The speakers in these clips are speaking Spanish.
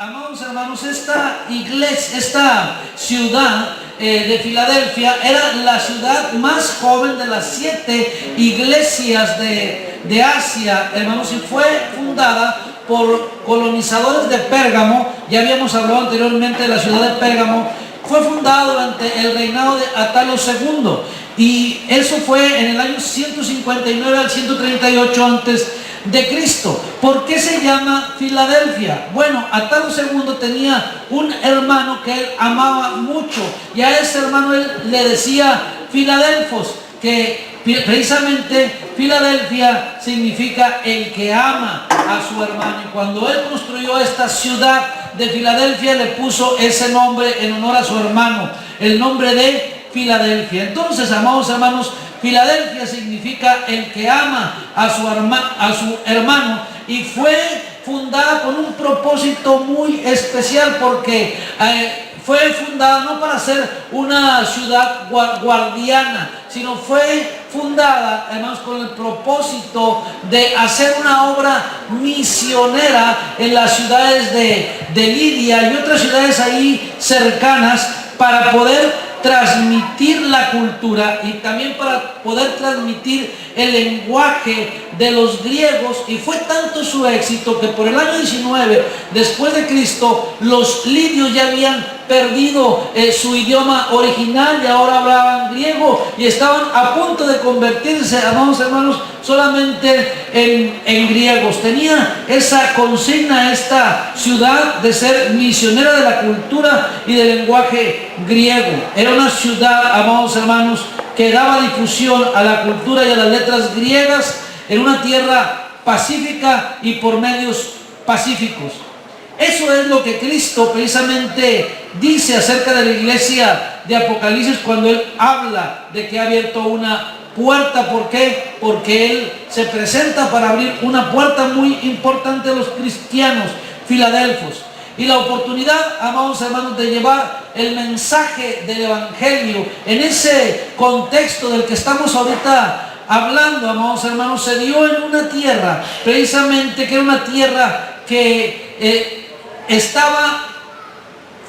amados hermanos, esta iglesia, esta ciudad de Filadelfia era la ciudad más joven de las 7 iglesias de Asia, hermanos, y fue fundada por colonizadores de Pérgamo. Ya habíamos hablado anteriormente de la ciudad de Pérgamo. Fue fundada durante el reinado de Atalo II, y eso fue en el año 159 al 138 antes de Cristo. ¿Por qué se llama Filadelfia? Bueno, Atalo II tenía un hermano que él amaba mucho, y a ese hermano él le decía Filadelfos, que precisamente Filadelfia significa el que ama a su hermano. Y cuando él construyó esta ciudad de Filadelfia, le puso ese nombre en honor a su hermano, el nombre de Filadelfia. Entonces, amados hermanos, Filadelfia significa el que ama a su hermano, y fue fundada con un propósito muy especial, porque fue fundada no para ser una ciudad guardiana, sino fue fundada, hermanos, con el propósito de hacer una obra misionera en las ciudades de Lidia y otras ciudades ahí cercanas, para poder transmitir la cultura y también para poder transmitir el lenguaje de los griegos. Y fue tanto su éxito que por el año 19 después de Cristo, los lidios ya habían perdido su idioma original y ahora hablaban griego, y estaban a punto de convertirse, amados hermanos, solamente en griegos. Tenía esa consigna esta ciudad de ser misionera de la cultura y del lenguaje griego. Era una ciudad, amados hermanos, que daba difusión a la cultura y a las letras griegas en una tierra pacífica y por medios pacíficos. Eso es lo que Cristo precisamente dice acerca de la iglesia de Apocalipsis cuando Él habla de que ha abierto una puerta. ¿Por qué? Porque Él se presenta para abrir una puerta muy importante a los cristianos filadelfos. Y la oportunidad, amados hermanos, de llevar el mensaje del Evangelio en ese contexto del que estamos ahorita hablando, amados hermanos, se dio en una tierra, precisamente que era una tierra que estaba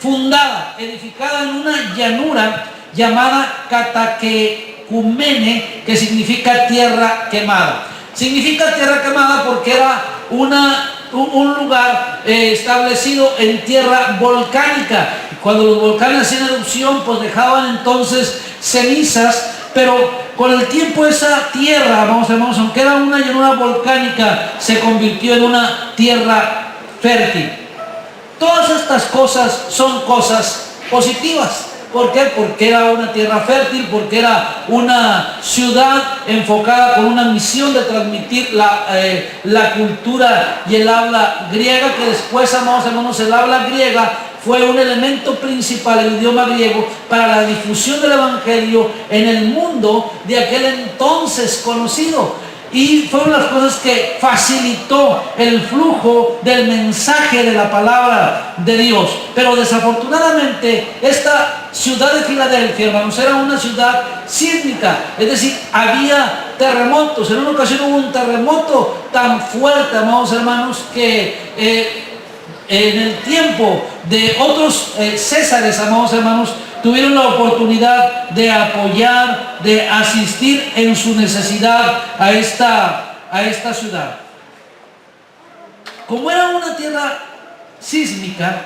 fundada, edificada en una llanura llamada Cataquecumene, que significa tierra quemada. Significa tierra quemada porque era un lugar establecido en tierra volcánica. Cuando los volcanes hacían erupción, pues dejaban entonces cenizas, pero con el tiempo esa tierra, vamos hermanos, aunque era una llanura volcánica, se convirtió en una tierra fértil. Todas estas cosas son cosas positivas. ¿Por qué? Porque era una tierra fértil, porque era una ciudad enfocada con una misión de transmitir la cultura y el habla griega, que después, amados hermanos, el habla griega fue un elemento principal, el idioma griego, para la difusión del Evangelio en el mundo de aquel entonces conocido. Y fueron las cosas que facilitó el flujo del mensaje de la palabra de Dios. Pero desafortunadamente esta ciudad de Filadelfia, hermanos, era una ciudad sísmica, es decir, había terremotos. En una ocasión hubo un terremoto tan fuerte, amados hermanos, que en el tiempo de otros césares, amados hermanos, tuvieron la oportunidad de apoyar, de asistir en su necesidad a esta ciudad. Como era una tierra sísmica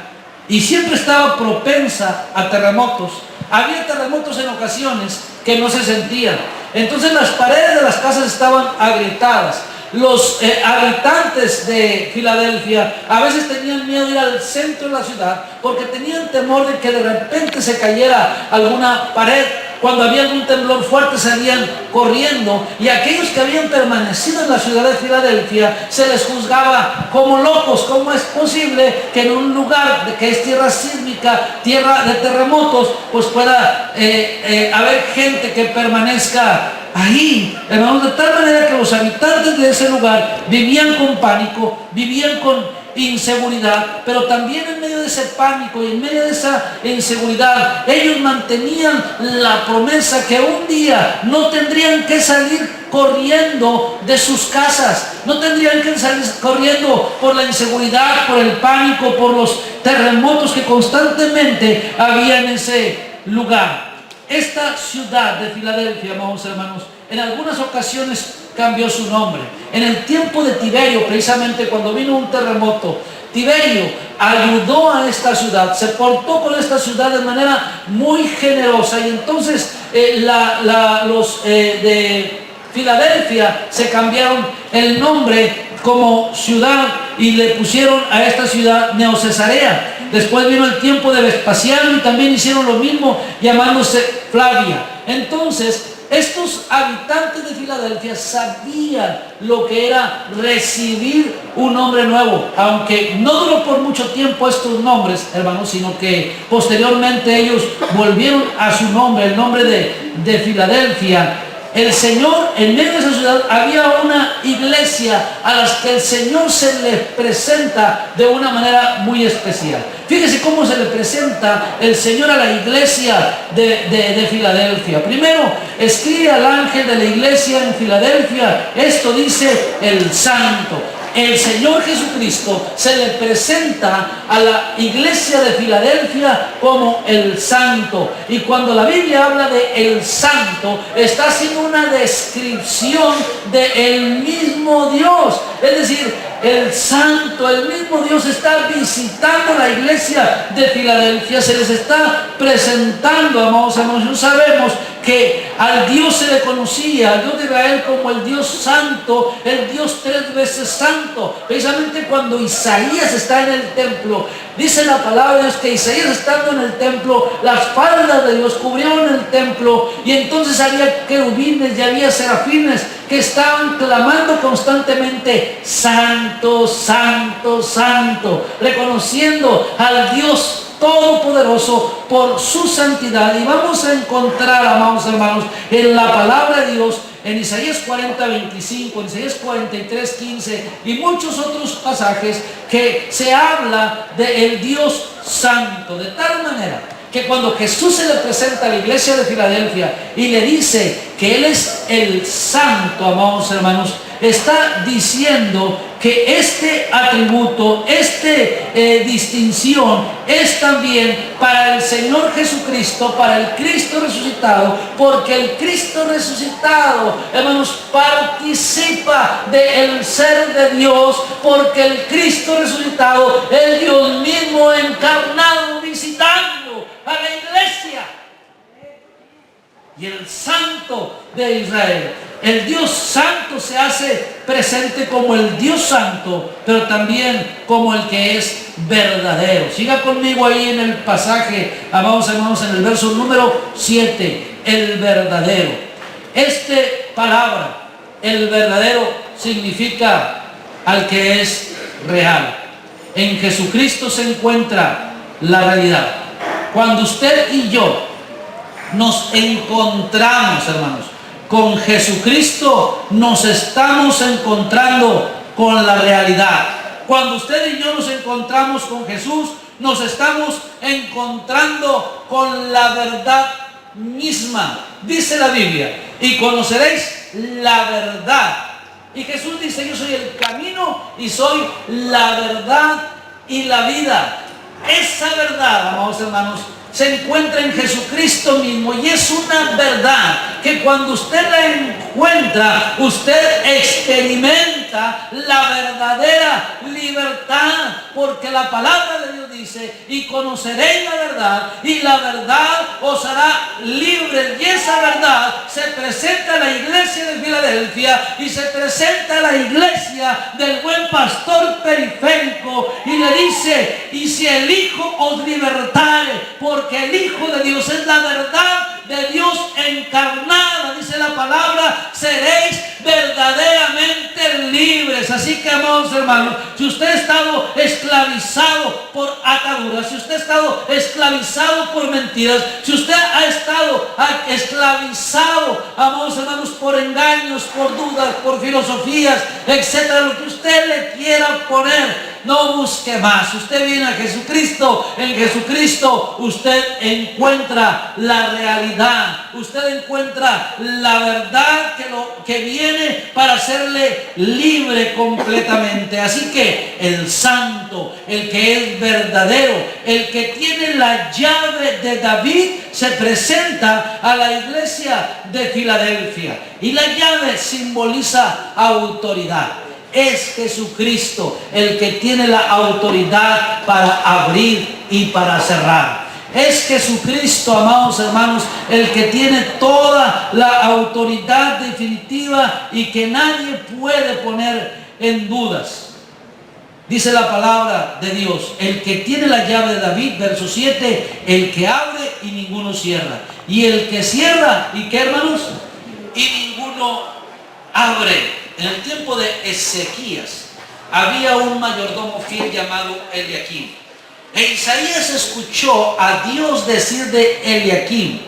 y siempre estaba propensa a terremotos, había terremotos en ocasiones que no se sentían. Entonces las paredes de las casas estaban agrietadas. Los habitantes de Filadelfia a veces tenían miedo de ir al centro de la ciudad porque tenían temor de que de repente se cayera alguna pared. Cuando había algún temblor fuerte salían corriendo, y aquellos que habían permanecido en la ciudad de Filadelfia se les juzgaba como locos. ¿Cómo es posible que en un lugar que es tierra sísmica, tierra de terremotos, pues pueda haber gente que permanezca ahí, hermanos? De tal manera que los habitantes de ese lugar vivían con pánico, vivían con inseguridad, pero también en medio de ese pánico y en medio de esa inseguridad, ellos mantenían la promesa que un día no tendrían que salir corriendo de sus casas, no tendrían que salir corriendo por la inseguridad, por el pánico, por los terremotos que constantemente había en ese lugar. Esta ciudad de Filadelfia, amados hermanos, en algunas ocasiones cambió su nombre. En el tiempo de Tiberio, precisamente cuando vino un terremoto, Tiberio ayudó a esta ciudad, se portó con esta ciudad de manera muy generosa, y entonces los de Filadelfia se cambiaron el nombre como ciudad y le pusieron a esta ciudad Neocesarea. Después vino el tiempo de Vespasiano y también hicieron lo mismo, llamándose Flavia. Entonces, estos habitantes de Filadelfia sabían lo que era recibir un nombre nuevo, aunque no duró por mucho tiempo estos nombres, hermanos, sino que posteriormente ellos volvieron a su nombre, el nombre de Filadelfia. El Señor, en medio de esa ciudad, había una iglesia a las que el Señor se les presenta de una manera muy especial. Fíjese cómo se le presenta el Señor a la iglesia de Filadelfia. Primero, escribe al ángel de la iglesia en Filadelfia, esto dice el Santo. El Señor Jesucristo se le presenta a la iglesia de Filadelfia como el Santo. Y cuando la Biblia habla de el Santo, está haciendo una descripción del mismo Dios. Es decir, el Santo, el mismo Dios está visitando la iglesia de Filadelfia, se les está presentando, amados hermanos. Sabemos que al Dios se le conocía, al Dios de Israel, como el Dios Santo, el Dios 3 veces Santo. Precisamente cuando Isaías está en el templo, dice la palabra de Dios que Isaías, estando en el templo, las faldas de Dios cubrieron el templo, y entonces había querubines y había serafines que estaban clamando constantemente: Santo, Santo, Santo, reconociendo al Dios Todopoderoso por su santidad. Y vamos a encontrar, amados hermanos, en la palabra de Dios, en Isaías 40:25, en Isaías 43:15 y muchos otros pasajes, que se habla del Dios Santo, de tal manera que cuando Jesús se le presenta a la iglesia de Filadelfia y le dice que Él es el Santo, amados hermanos, está diciendo que este atributo, esta distinción es también para el Señor Jesucristo, para el Cristo resucitado, porque el Cristo resucitado, hermanos, participa del ser de Dios, porque el Cristo resucitado es Dios mismo encarnado, visitando a la iglesia. Y el Santo de Israel, el Dios Santo, se hace presente como el Dios Santo, pero también como el que es verdadero. Siga conmigo ahí en el pasaje, amados hermanos, en el verso número 7, el verdadero. Esta palabra, el verdadero, significa al que es real. En Jesucristo se encuentra la realidad. Cuando usted y yo nos encontramos, hermanos, con Jesucristo, nos estamos encontrando con la realidad. Cuando usted y yo nos encontramos con Jesús, nos estamos encontrando con la verdad misma. Dice la Biblia: y conoceréis la verdad. Y Jesús dice: yo soy el camino y soy la verdad y la vida. Esa verdad, amados hermanos, se encuentra en Jesucristo mismo, y es una verdad que cuando usted la encuentra, usted experimenta la verdadera libertad, porque la palabra de Dios dice: y conoceréis la verdad, y la verdad os hará libres. Y esa verdad se presenta a la iglesia de Filadelfia, y se presenta a la iglesia del buen pastor periférico, y le dice: y si el Hijo os libertare, porque el Hijo de Dios es la verdad de Dios encarnada, dice la palabra, seréis verdaderamente libres. Así que, amados hermanos, si usted ha estado esclavizado por ataduras, si usted ha estado esclavizado por mentiras, si usted ha estado esclavizado, amados hermanos, por engaños, por dudas, por filosofías, etcétera, lo que usted le quiera poner, no busque más. Usted viene a Jesucristo, en Jesucristo usted encuentra la realidad, usted encuentra la verdad que viene para hacerle libre completamente. Así que el santo, el que es verdadero, el que tiene la llave de David, se presenta a la iglesia de Filadelfia. Y la llave simboliza autoridad. Es Jesucristo el que tiene la autoridad para abrir y para cerrar. Es Jesucristo, amados hermanos, el que tiene toda la autoridad definitiva y que nadie puede poner en dudas. Dice la palabra de Dios, el que tiene la llave de David, verso 7, el que abre y ninguno cierra. Y el que cierra, ¿y qué, hermanos? Y ninguno abre. En el tiempo de Ezequías había un mayordomo fiel llamado Eliaquim. E Isaías escuchó a Dios decir de Eliaquim: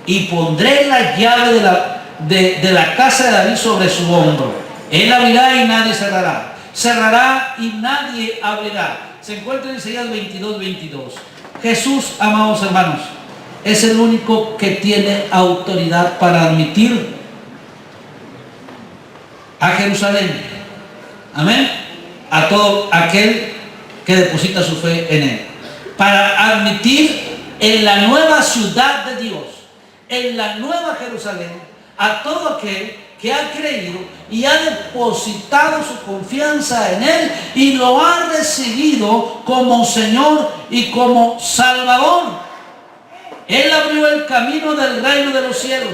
y pondré la llave de la casa de David sobre su hombro. Él abrirá y nadie cerrará. Cerrará y nadie abrirá. Se encuentra en Isaías 22:22. Jesús, amados hermanos, es el único que tiene autoridad para admitir a Jerusalén, amén, a todo aquel que deposita su fe en él, para admitir en la nueva ciudad de Dios, en la nueva Jerusalén, a todo aquel que ha creído y ha depositado su confianza en él y lo ha recibido como Señor y como Salvador. Él abrió el camino del reino de los cielos.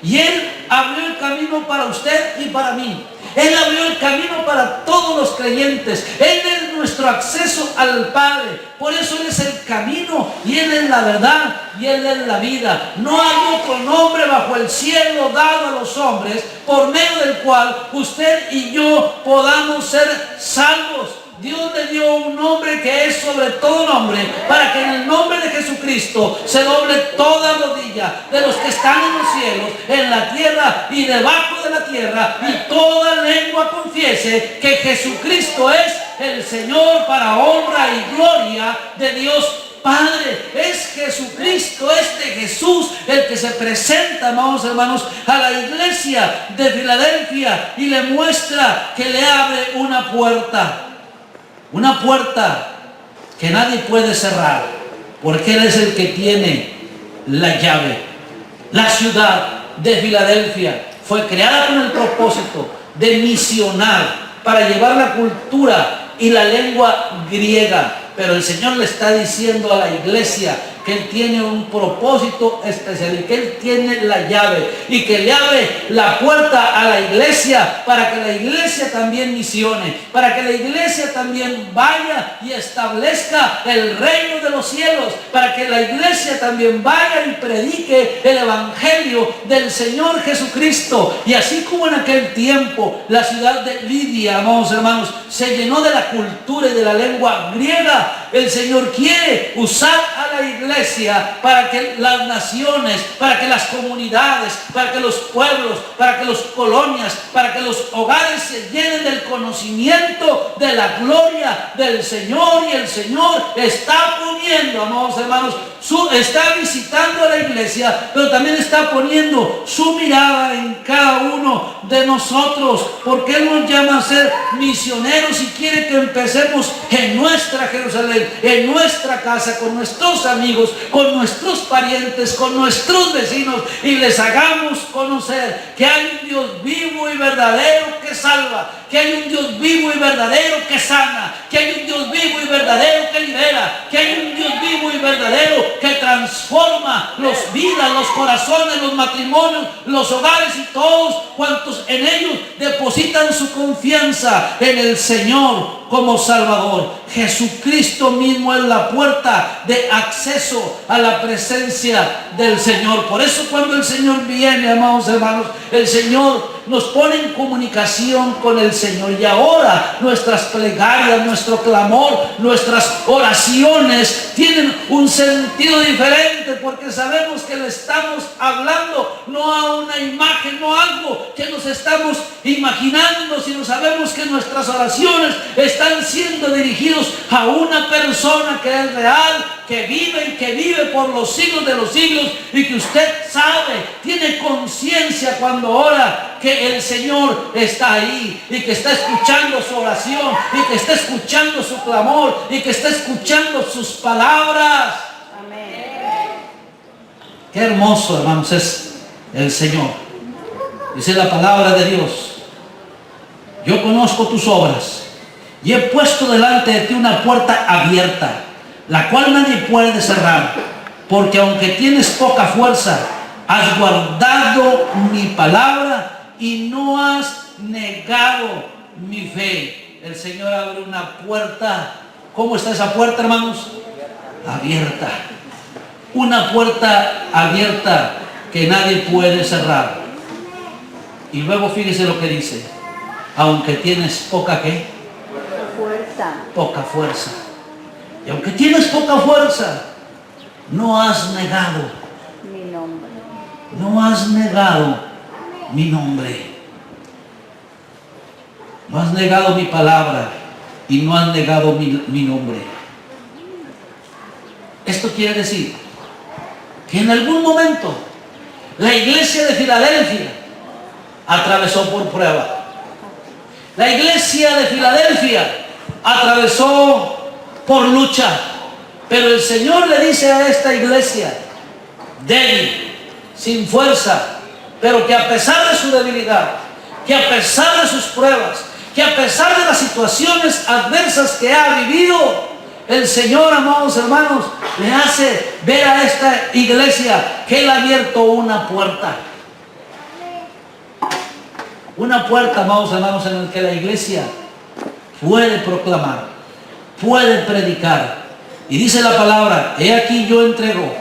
Y Él abrió el camino para usted y para mí. Él abrió el camino para todos los creyentes. Él es nuestro acceso al Padre. Por eso Él es el camino y Él es la verdad y Él es la vida. No hay otro nombre bajo el cielo dado a los hombres por medio del cual usted y yo podamos ser salvos. Dios le dio un nombre que es sobre todo nombre, para que en el nombre de Jesucristo se doble toda rodilla de los que están en los cielos, en la tierra y debajo de la tierra, y toda lengua confiese que Jesucristo es el Señor, para honra y gloria de Dios Padre. Es Jesucristo, este Jesús, el que se presenta, amados hermanos, a la iglesia de Filadelfia y le muestra que le abre una puerta. Una puerta que nadie puede cerrar, porque Él es el que tiene la llave. La ciudad de Filadelfia fue creada con el propósito de misionar, para llevar la cultura y la lengua griega. Pero el Señor le está diciendo a la iglesia que Él tiene un propósito especial y que Él tiene la llave y que le abre la puerta a la iglesia para que la iglesia también misione, para que la iglesia también vaya y establezca el reino de los cielos, para que la iglesia también vaya y predique el evangelio del Señor Jesucristo. Y así como en aquel tiempo la ciudad de Lidia, amados hermanos, se llenó de la cultura y de la lengua griega, el Señor quiere usar a la iglesia para que las naciones, para que las comunidades, para que los pueblos, para que las colonias, para que los hogares se llenen del conocimiento de la gloria del Señor. Y el Señor está poniendo, amados hermanos, está visitando a la iglesia, pero también está poniendo su mirada en cada uno de nosotros, porque Él nos llama a ser misioneros y quiere que empecemos en nuestra Jerusalén, en nuestra casa, con nuestros amigos, con nuestros parientes, con nuestros vecinos, y les hagamos conocer que hay un Dios vivo y verdadero que salva, que hay un Dios vivo y verdadero que sana, que hay un Dios vivo y verdadero que libera, que hay un Dios vivo y verdadero que transforma las vidas, los corazones, los matrimonios, los hogares y todos cuantos en ellos depositan su confianza en el Señor como Salvador. Jesucristo mismo es la puerta de acceso a la presencia del Señor. Por eso cuando el Señor viene, amados hermanos, el Señor nos pone en comunicación con el Señor. Y ahora nuestras plegarias, nuestro clamor, nuestras oraciones tienen un sentido diferente, porque sabemos que le estamos hablando no a una imagen, no a algo que nos estamos imaginando, sino sabemos que nuestras oraciones están siendo dirigidos a una persona que es real, que vive y que vive por los siglos de los siglos, y que usted sabe, tiene conciencia cuando ora que el Señor está ahí y que está escuchando su oración y que está escuchando su clamor y que está escuchando sus palabras. Amén. Qué hermoso, hermanos, es el Señor. Dice la palabra de Dios: yo conozco tus obras y he puesto delante de ti una puerta abierta, la cual nadie puede cerrar, porque aunque tienes poca fuerza, has guardado mi palabra y no has negado mi fe. El Señor abre una puerta. ¿Cómo está esa puerta, hermanos? Abierta. Una puerta abierta que nadie puede cerrar. Y luego fíjese lo que dice: aunque tienes poca ¿qué? Fuerza. Poca fuerza. Y aunque tienes poca fuerza, no has negado mi nombre. No has negado mi nombre. No has negado mi palabra y no has negado mi nombre. Esto quiere decir que en algún momento la iglesia de Filadelfia atravesó por prueba. La iglesia de Filadelfia atravesó por lucha. Pero el Señor le dice a esta iglesia débil, sin fuerza, pero que a pesar de su debilidad, que a pesar de sus pruebas, que a pesar de las situaciones adversas que ha vivido, el Señor, amados hermanos, le hace ver a esta iglesia que Él ha abierto una puerta. Una puerta, amados hermanos, en la que la iglesia puede proclamar, puede predicar. Y dice la palabra: he aquí yo entrego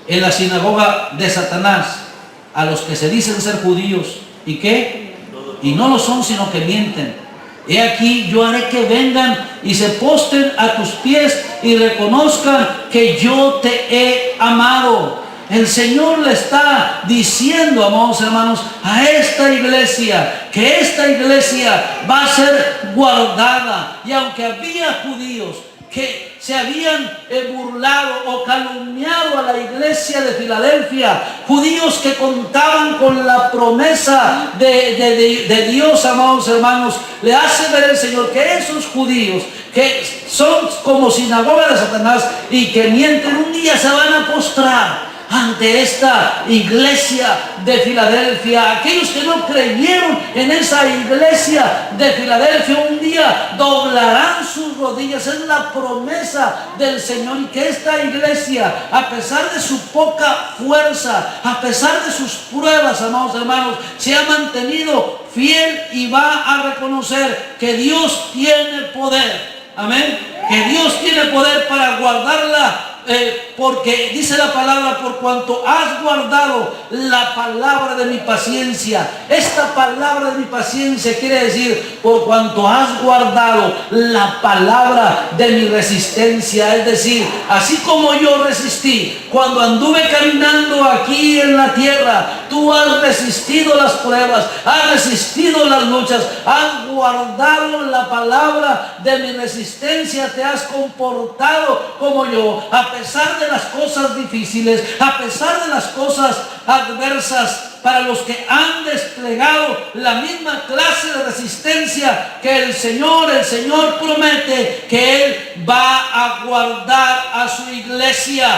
en la sinagoga de Satanás a los que se dicen ser judíos. ¿Y qué? Y no lo son, sino que mienten. He aquí yo haré que vengan y se postren a tus pies y reconozcan que yo te he amado. El Señor le está diciendo, amados hermanos, a esta iglesia, que esta iglesia va a ser guardada. Y aunque había judíos que se habían burlado o calumniado a la iglesia de Filadelfia, judíos que contaban con la promesa de Dios, amados hermanos, le hace ver el Señor que esos judíos que son como sinagoga de Satanás y que mienten, un día se van a postrar ante esta iglesia de Filadelfia. Aquellos que no creyeron en esa iglesia de Filadelfia un día doblarán sus rodillas. Es la promesa del Señor. Y que esta iglesia, a pesar de su poca fuerza, a pesar de sus pruebas, amados hermanos, se ha mantenido fiel y va a reconocer que Dios tiene poder. Amén. Que Dios tiene poder para guardarla. Porque dice la palabra: por cuanto has guardado la palabra de mi paciencia. Esta palabra de mi paciencia quiere decir por cuanto has guardado la palabra de mi resistencia. Es decir, así como yo resistí cuando anduve caminando aquí en la tierra, tú has resistido las pruebas, has resistido las luchas, has guardado la palabra de mi resistencia, te has comportado como yo. A pesar de las cosas difíciles, a pesar de las cosas adversas, para los que han desplegado la misma clase de resistencia que el Señor promete que Él va a guardar a su iglesia.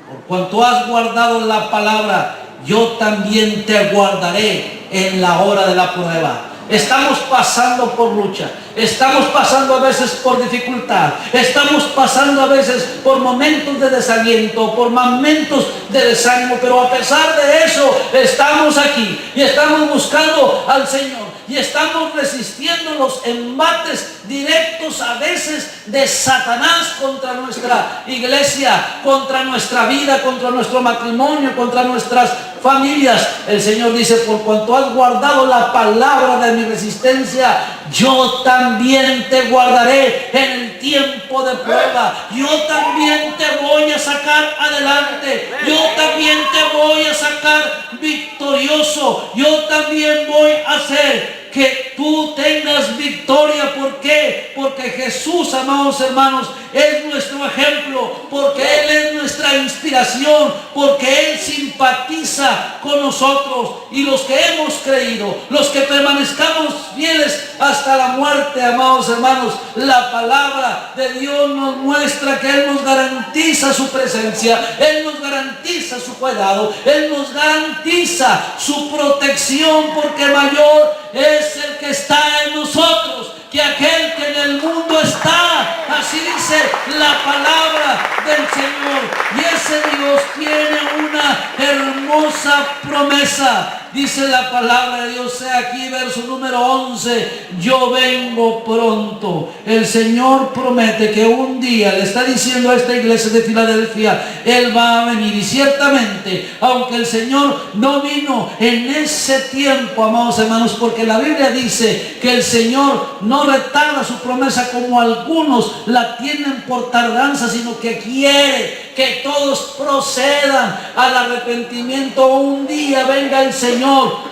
Por cuanto has guardado la palabra, yo también te guardaré en la hora de la prueba. Estamos pasando por lucha, estamos pasando a veces por dificultad, estamos pasando a veces por momentos de desaliento, por momentos de desánimo, pero a pesar de eso estamos aquí y estamos buscando al Señor y estamos resistiendo los embates directos a veces de Satanás contra nuestra iglesia, contra nuestra vida, contra nuestro matrimonio, contra nuestras familias. El Señor dice, por cuanto has guardado la palabra de mi resistencia, yo también te guardaré en el tiempo de prueba. Yo también te voy a sacar adelante. Yo también te voy a sacar victorioso. Yo también voy a hacer que tú tengas victoria. ¿Por qué? Porque Jesús, amados hermanos, es nuestro ejemplo, porque Él es nuestra inspiración, porque Él simpatiza con nosotros. Y los que hemos creído, los que permanezcamos fieles hasta la muerte, amados hermanos, la palabra de Dios nos muestra que Él nos garantiza su presencia, Él nos garantiza su cuidado, Él nos garantiza su protección, porque mayor es el que está en nosotros que aquel que en el mundo está. Así dice la palabra del Señor. Y ese Dios tiene una hermosa promesa. Dice la palabra de Dios, sea aquí verso número 11, yo vengo pronto. El Señor promete que un día, le está diciendo a esta iglesia de Filadelfia, Él va a venir. Y ciertamente, aunque el Señor no vino en ese tiempo, amados hermanos, porque la Biblia dice que el Señor no retarda su promesa como algunos la tienen por tardanza, sino que quiere que todos procedan al arrepentimiento. Un día venga el Señor,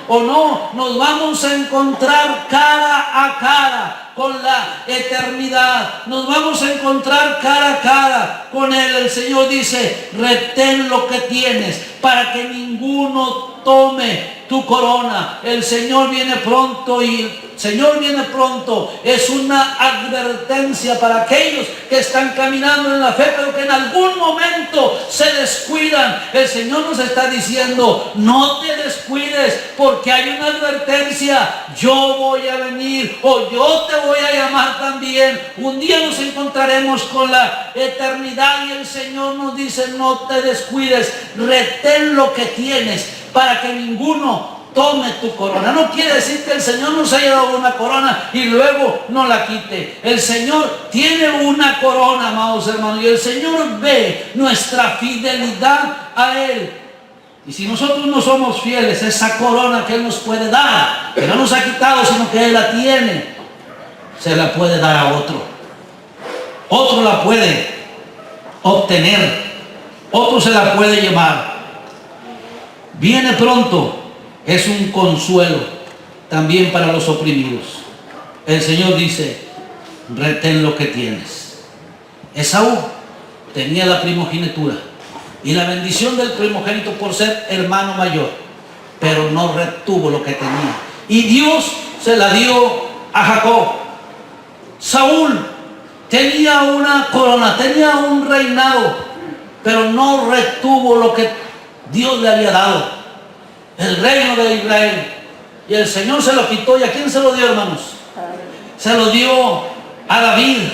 o no, nos vamos a encontrar cara a cara con la eternidad. Nos vamos a encontrar cara a cara con Él. El Señor dice, retén lo que tienes para que ninguno tome tu corona. El Señor viene pronto, y el Señor viene pronto es una advertencia para aquellos que están caminando en la fe, pero que en algún momento se descuidan. El Señor nos está diciendo, no te descuides, porque hay una advertencia. Yo voy a venir, o yo te voy a llamar también. Un día nos encontraremos con la eternidad, y el Señor nos dice, no te descuides, retén lo que tienes para que ninguno tome tu corona. No quiere decir que el Señor nos haya dado una corona y luego no la quite. El Señor tiene una corona, amados hermanos, y el Señor ve nuestra fidelidad a Él. Y si nosotros no somos fieles, esa corona que Él nos puede dar, que no nos ha quitado, sino que Él la tiene, se la puede dar a otro. Otro la puede obtener, otro se la puede llevar. Viene pronto. Es un consuelo también para los oprimidos. El Señor dice, retén lo que tienes. Esaú tenía la primogenitura y la bendición del primogénito por ser hermano mayor, pero no retuvo lo que tenía. Y Dios se la dio a Jacob. Saúl tenía una corona, tenía un reinado, pero no retuvo lo que Dios le había dado, el reino de Israel. Y el Señor se lo quitó. ¿Y a quién se lo dio, hermanos? Se lo dio a David.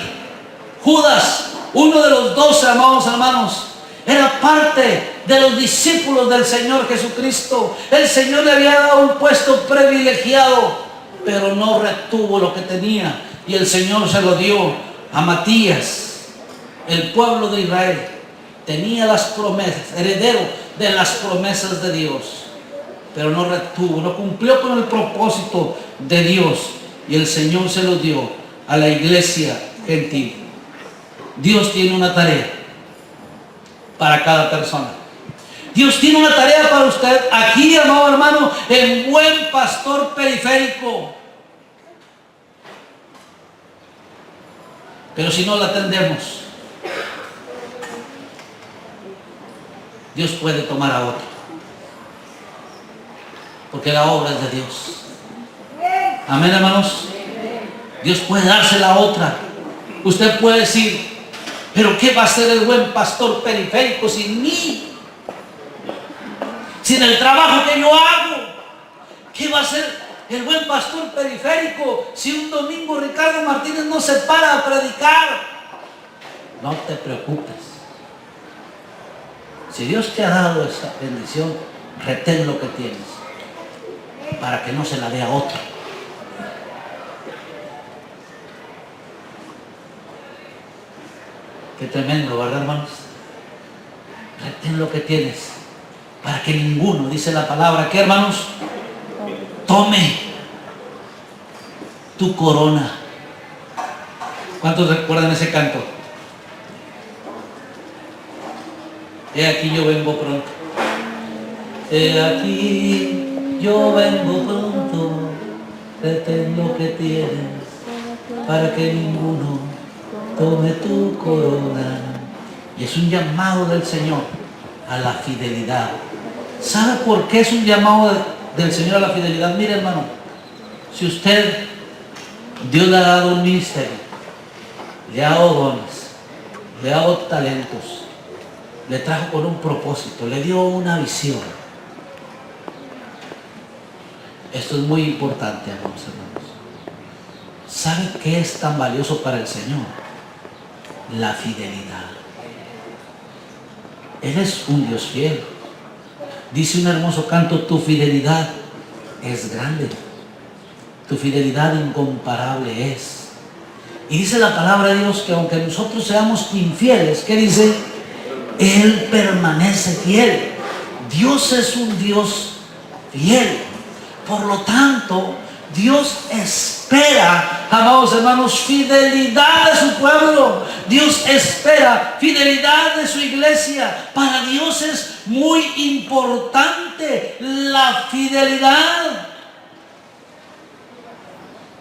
Judas, uno de los 12, amados hermanos, era parte de los discípulos del Señor Jesucristo. El Señor le había dado un puesto privilegiado, pero no retuvo lo que tenía. Y el Señor se lo dio a Matías. El pueblo de Israel tenía las promesas, heredero de las promesas de Dios, pero no retuvo, no cumplió con el propósito de Dios, y el Señor se lo dio a la iglesia gentil. Dios tiene una tarea para cada persona. Dios tiene una tarea para usted aquí, amado hermano, en Buen Pastor Periférico. Pero si no la atendemos, Dios puede tomar a otro, porque la obra es de Dios. Amén, hermanos. Dios puede dársela a otra. Usted puede decir, pero ¿qué va a hacer el Buen Pastor Periférico sin mí? Sin el trabajo que yo hago. ¿Qué va a hacer el Buen Pastor Periférico si un domingo Ricardo Martínez no se para a predicar? No te preocupes. Si Dios te ha dado esa bendición, retén lo que tienes para que no se la dé a otro. Qué tremendo, ¿verdad, hermanos? Retén lo que tienes para que ninguno, dice la palabra, que hermanos, tome tu corona. ¿Cuántos recuerdan ese canto? He aquí yo vengo pronto. He aquí yo vengo pronto. Retén lo que tienes para que ninguno tome tu corona. Y es un llamado del Señor a la fidelidad. ¿Sabe por qué es un llamado del Señor a la fidelidad? Mire, hermano, si usted, Dios le ha dado un ministerio, le ha dado dones, le ha dado talentos, le trajo con un propósito, le dio una visión. Esto es muy importante, hermanos. ¿Sabe qué es tan valioso para el Señor? La fidelidad. Él es un Dios fiel. Dice un hermoso canto, tu fidelidad es grande, tu fidelidad incomparable es. Y dice la palabra de Dios que aunque nosotros seamos infieles, ¿qué dice? Él permanece fiel. Dios es un Dios fiel. Por lo tanto, Dios espera, amados hermanos, fidelidad de su pueblo. Dios espera fidelidad de su iglesia. Para Dios es muy importante la fidelidad.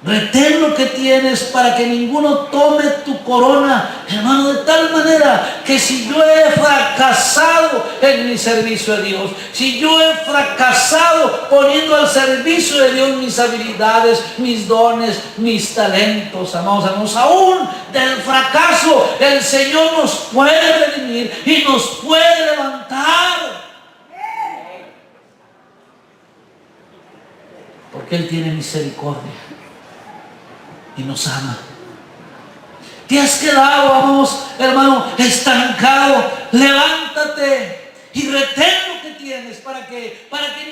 Retén lo que tienes para que ninguno tome tu corona, hermano, de tal manera que si yo he fracasado en mi servicio a Dios, si yo he fracasado poniendo al servicio de Dios mis habilidades, mis dones, mis talentos, amados hermanos, aún del fracaso el Señor nos puede redimir y nos puede levantar. Porque Él tiene misericordia y nos ama. Te has quedado, vamos, hermano, estancado. Levántate y retén lo que tienes para que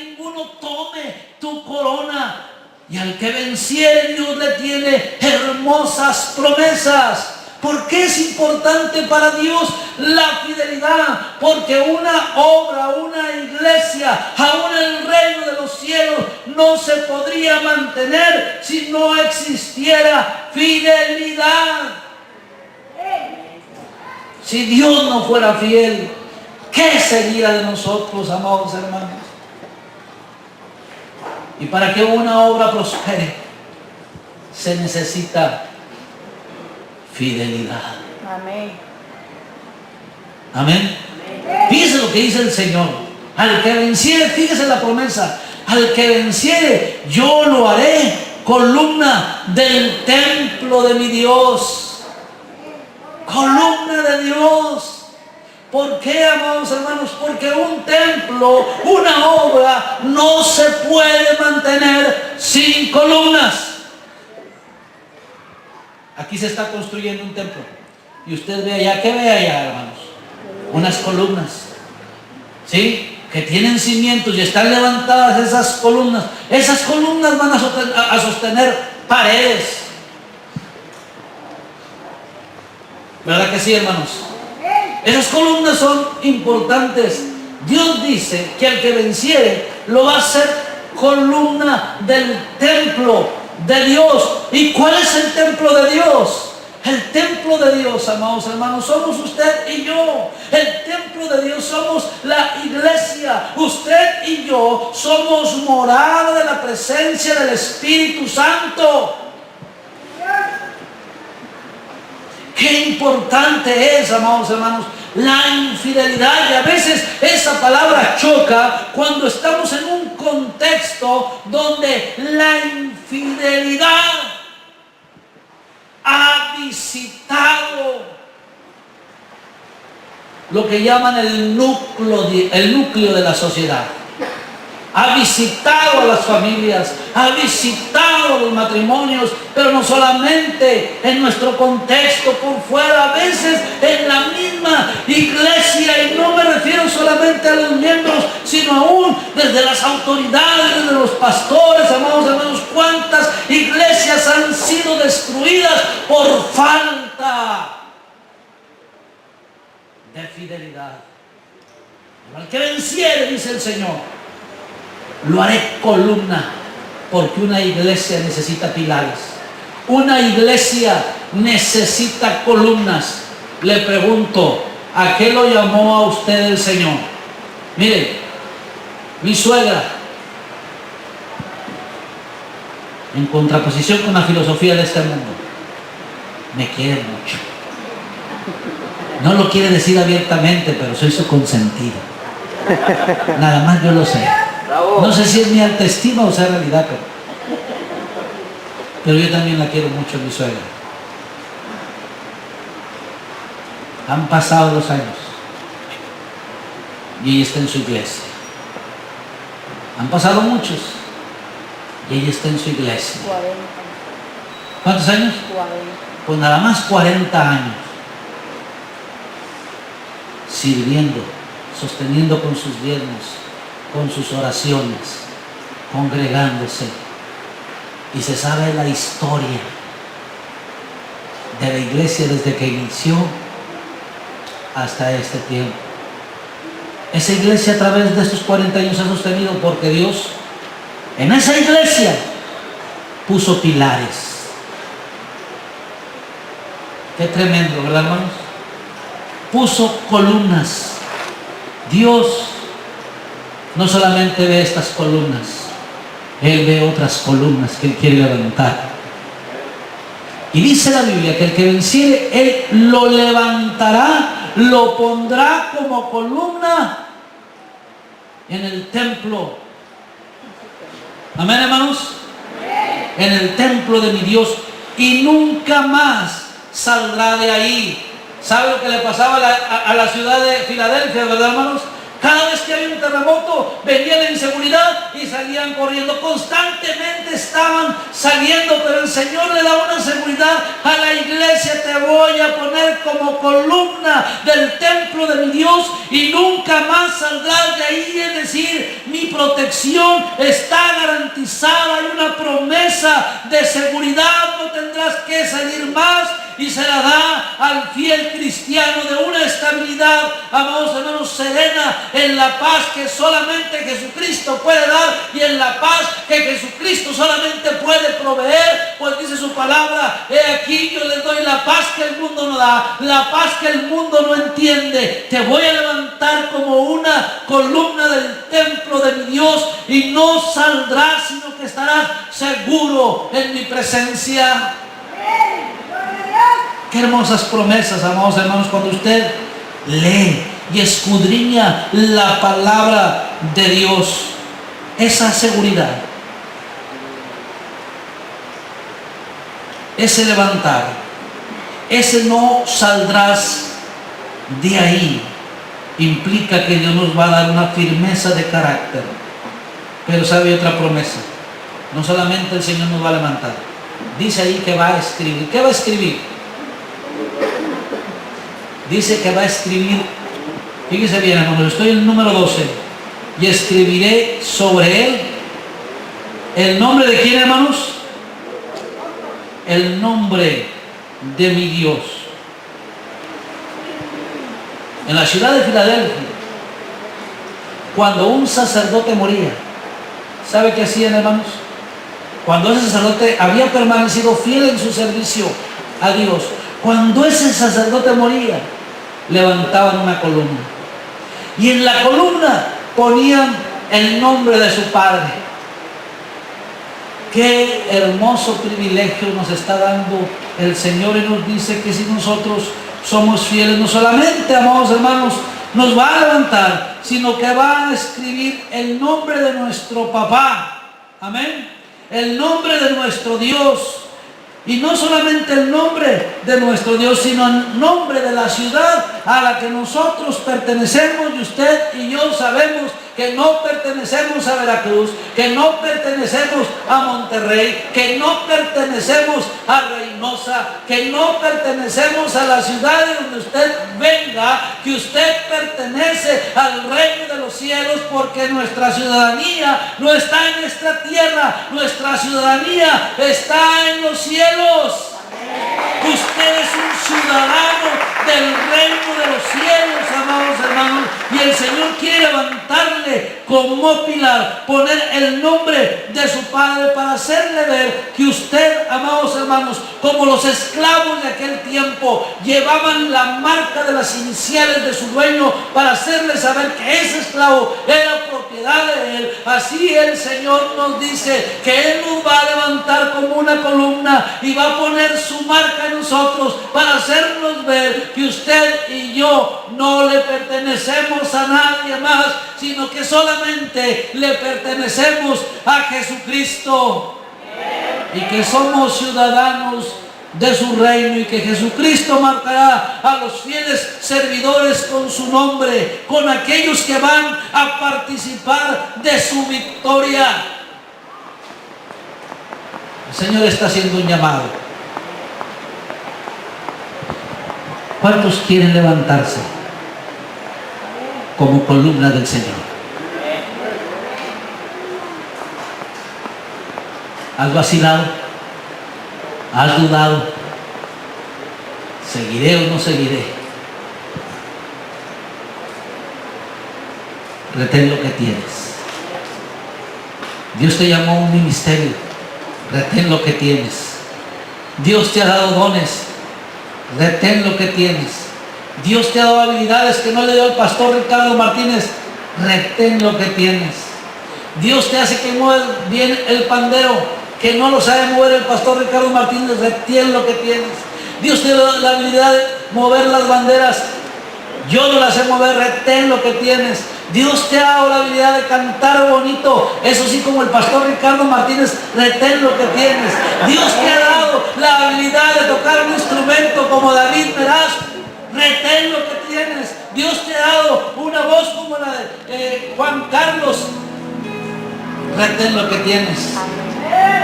ninguno tome tu corona. Y al que venciere, Dios le tiene hermosas promesas. ¿Por qué es importante para Dios la fidelidad? Porque una obra, una iglesia, aún el reino de los cielos no se podría mantener si no existiera fidelidad. Si Dios no fuera fiel, ¿qué sería de nosotros, amados hermanos? Y para que una obra prospere, se necesita fidelidad. Amén. Amén. Fíjese lo que dice el Señor. Al que venciere, fíjese la promesa. Al que venciere, yo lo haré columna del templo de mi Dios. Columna de Dios. ¿Por qué, amados hermanos? Porque un templo, una obra, no se puede mantener sin columnas. Aquí se está construyendo un templo. Y usted ve allá, ¿qué ve allá, hermanos? Unas columnas, ¿sí? Que tienen cimientos y están levantadas esas columnas. Esas columnas van a sostener paredes. ¿Verdad que sí, hermanos? Esas columnas son importantes. Dios dice que al que venciere lo va a hacer columna del templo de Dios. ¿Y cuál es el templo de Dios? El templo de Dios, amados hermanos, somos usted y yo. El templo de Dios somos la iglesia. Usted y yo somos morada de la presencia del Espíritu Santo. Qué importante es, amados hermanos, la infidelidad. Y a veces esa palabra choca cuando estamos en un contexto donde la infidelidad ha visitado lo que llaman el núcleo de la sociedad. Ha visitado a las familias, ha visitado a los matrimonios, pero no solamente en nuestro contexto, por fuera, a veces en la misma iglesia, y no me refiero solamente a los miembros, sino aún desde las autoridades, desde los pastores, amados hermanos, cuántas iglesias han sido destruidas por falta de fidelidad. Al que venciere, dice el Señor, lo haré columna, porque una iglesia necesita pilares. Una iglesia necesita columnas. Le pregunto, ¿a qué lo llamó a usted el Señor? Mire, mi suegra, en contraposición con la filosofía de este mundo, me quiere mucho. No lo quiere decir abiertamente, pero soy su consentido. Nada más yo lo sé. No sé si es mi autoestima o sea realidad, pero yo también la quiero mucho, mi suegra. Han pasado los años y ella está en su iglesia. Han pasado muchos y ella está en su iglesia. 40. ¿Cuántos años? 40. Pues nada más 40 años. Sirviendo, sosteniendo con sus diezmos, con sus oraciones, congregándose. Y se sabe la historia de la iglesia desde que inició hasta este tiempo. Esa iglesia a través de estos 40 años ha sostenido, porque Dios en esa iglesia puso pilares. Qué tremendo, ¿verdad, hermanos? Puso columnas. Dios no solamente ve estas columnas, Él ve otras columnas que Él quiere levantar. Y dice la Biblia que el que venciere, Él lo levantará, lo pondrá como columna en el templo. Amén, hermanos. En el templo de mi Dios, y nunca más saldrá de ahí. ¿Sabe lo que le pasaba a la ciudad de Filadelfia, verdad, hermanos? Cada vez que había un terremoto, venía la inseguridad y salían corriendo. Constantemente estaban saliendo, pero el Señor le da una seguridad a la iglesia. Te voy a poner como columna del templo de mi Dios y nunca más saldrás de ahí. Es decir, mi protección está garantizada. Hay una promesa de seguridad. No tendrás que salir más. Y se la da al fiel cristiano de una estabilidad, amados hermanos, serena, en la paz que solamente Jesucristo puede dar y en la paz que Jesucristo solamente puede proveer. Pues dice su palabra: he aquí yo les doy la paz que el mundo no da, la paz que el mundo no entiende. Te voy a levantar como una columna del templo de mi Dios y no saldrás, sino que estarás seguro en mi presencia. Qué hermosas promesas, amados hermanos, cuando usted lee y escudriña la palabra de Dios. Esa seguridad, ese levantar, ese no saldrás de ahí, implica que Dios nos va a dar una firmeza de carácter. Pero sabe otra promesa: no solamente el Señor nos va a levantar, dice ahí que va a escribir. ¿Qué va a escribir? Dice que va a escribir. Fíjese bien, hermanos, estoy en el número 12. Y escribiré sobre él el nombre de quién, hermanos. El nombre de mi Dios. En la ciudad de Filadelfia, cuando un sacerdote moría, ¿sabe qué hacían, hermanos? Cuando ese sacerdote había permanecido fiel en su servicio a Dios, cuando ese sacerdote moría, levantaban una columna. Y en la columna ponían el nombre de su padre. Qué hermoso privilegio nos está dando el Señor, y nos dice que si nosotros somos fieles, no solamente, amados hermanos, nos va a levantar, sino que va a escribir el nombre de nuestro papá. Amén. El nombre de nuestro Dios. Y no solamente el nombre de nuestro Dios, sino el nombre de la ciudad a la que nosotros pertenecemos. Y usted y yo sabemos que no pertenecemos a Veracruz, que no pertenecemos a Monterrey, que no pertenecemos a Reynosa, que no pertenecemos a la ciudad de donde usted venga, que usted pertenece al reino de los cielos, porque nuestra ciudadanía no está en esta tierra, nuestra ciudadanía está en los cielos. Usted es un ciudadano del reino de los cielos, amados hermanos. Y el Señor quiere levantarle como pilar, poner el nombre de su Padre para hacerle ver que usted, amados hermanos, como los esclavos de aquel tiempo, llevaban la marca de las iniciales de su dueño para hacerle saber que ese esclavo era propiedad de él. Así el Señor nos dice que Él nos va a levantar como una columna y va a poner su marca en nosotros para hacernos ver que usted y yo no le pertenecemos a nadie más, sino que solamente le pertenecemos a Jesucristo y que somos ciudadanos de su reino, y que Jesucristo marcará a los fieles servidores con su nombre, con aquellos que van a participar de su victoria. El Señor está haciendo un llamado. ¿Cuántos quieren levantarse como columna del Señor? ¿Has vacilado? ¿Has dudado? ¿Seguiré o no seguiré? Retén lo que tienes. Dios te llamó a un ministerio. Retén lo que tienes. Dios te ha dado dones. Retén lo que tienes. Dios te ha dado habilidades que no le dio el pastor Ricardo Martínez. Retén lo que tienes. Dios te hace que muevas bien el pandero, que no lo sabe mover el pastor Ricardo Martínez. Retén lo que tienes. Dios te da la habilidad de mover las banderas. Yo no las sé mover. Retén lo que tienes. Dios te ha dado la habilidad de cantar bonito. Eso sí, como el pastor Ricardo Martínez. Retén lo que tienes. Dios te ha dado la habilidad de tocar un instrumento como David Meraz. Retén lo que tienes. Dios te ha dado una voz como la de Juan Carlos. Retén lo que tienes.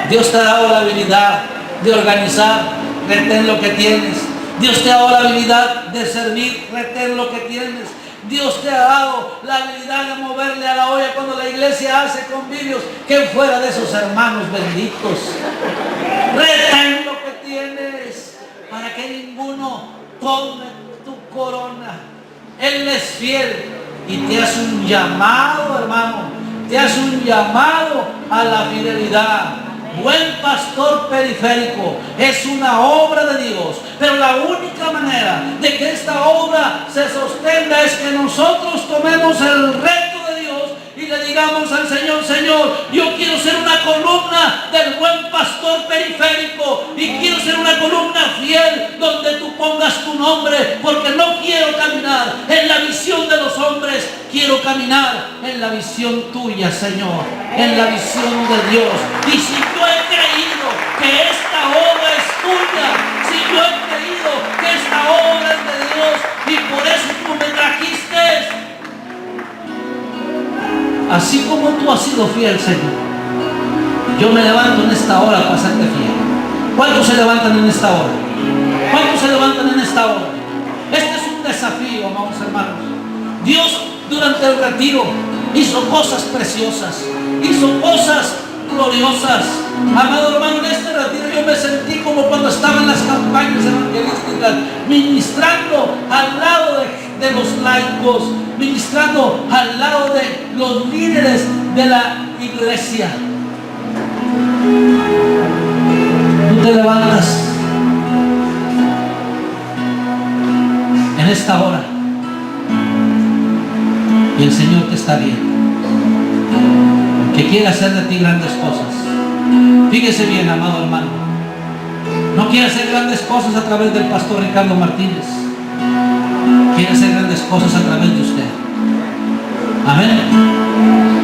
Dios te ha dado la habilidad de organizar. Retén lo que tienes. Dios te ha dado la habilidad de servir. Retén lo que tienes. Dios te ha dado la habilidad de moverle a la olla cuando la iglesia hace convivios. Que fuera de esos hermanos benditos. Retén lo que tienes para que ninguno tome tu corona. Él es fiel y te hace un llamado, hermano. Te hace un llamado a la fidelidad. Buen pastor periférico es una obra de Dios, pero la única manera de que esta obra se sostenga es que nosotros tomemos el reto de Dios y le digamos al Señor: Señor, yo quiero ser una columna del buen pastor periférico y quiero ser una columna fiel donde tú pongas tu nombre, porque no quiero caminar en la visión de los hombres, quiero caminar en la visión tuya, Señor, en la visión de Dios. Y si yo he creído que esta obra es tuya, si yo he creído que esta obra es de Dios y por eso tú me trajiste, así como tú has sido fiel, Señor, yo me levanto en esta hora para serte fiel. ¿Cuántos se levantan en esta hora? ¿Cuántos se levantan en esta hora? Este es un desafío, amados hermanos. Dios durante el retiro hizo cosas preciosas, hizo cosas gloriosas. Amado hermano, en este retiro yo me sentí como cuando estaba en las campañas evangelísticas, ministrando al lado de los laicos, ministrando al lado de los líderes de la iglesia. Tú te levantas en esta hora y el Señor te está viendo, que quiere hacer de ti grandes cosas. Fíjese bien, amado hermano, no quiere hacer grandes cosas a través del pastor Ricardo Martínez, quiere hacer grandes cosas a través de usted. Amén.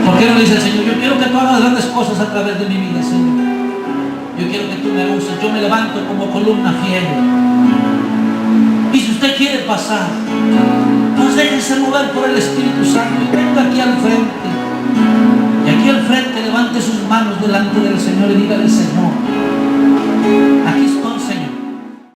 ¿Por qué no dice el Señor: yo quiero que tú hagas grandes cosas a través de mi vida, Señor? Yo quiero que tú me uses. Yo me levanto como columna fiel. Y si usted quiere pasar, pues déjese mover por el Espíritu Santo y venga aquí al frente. Y aquí al frente levante sus manos delante del Señor y dígale: Señor, aquí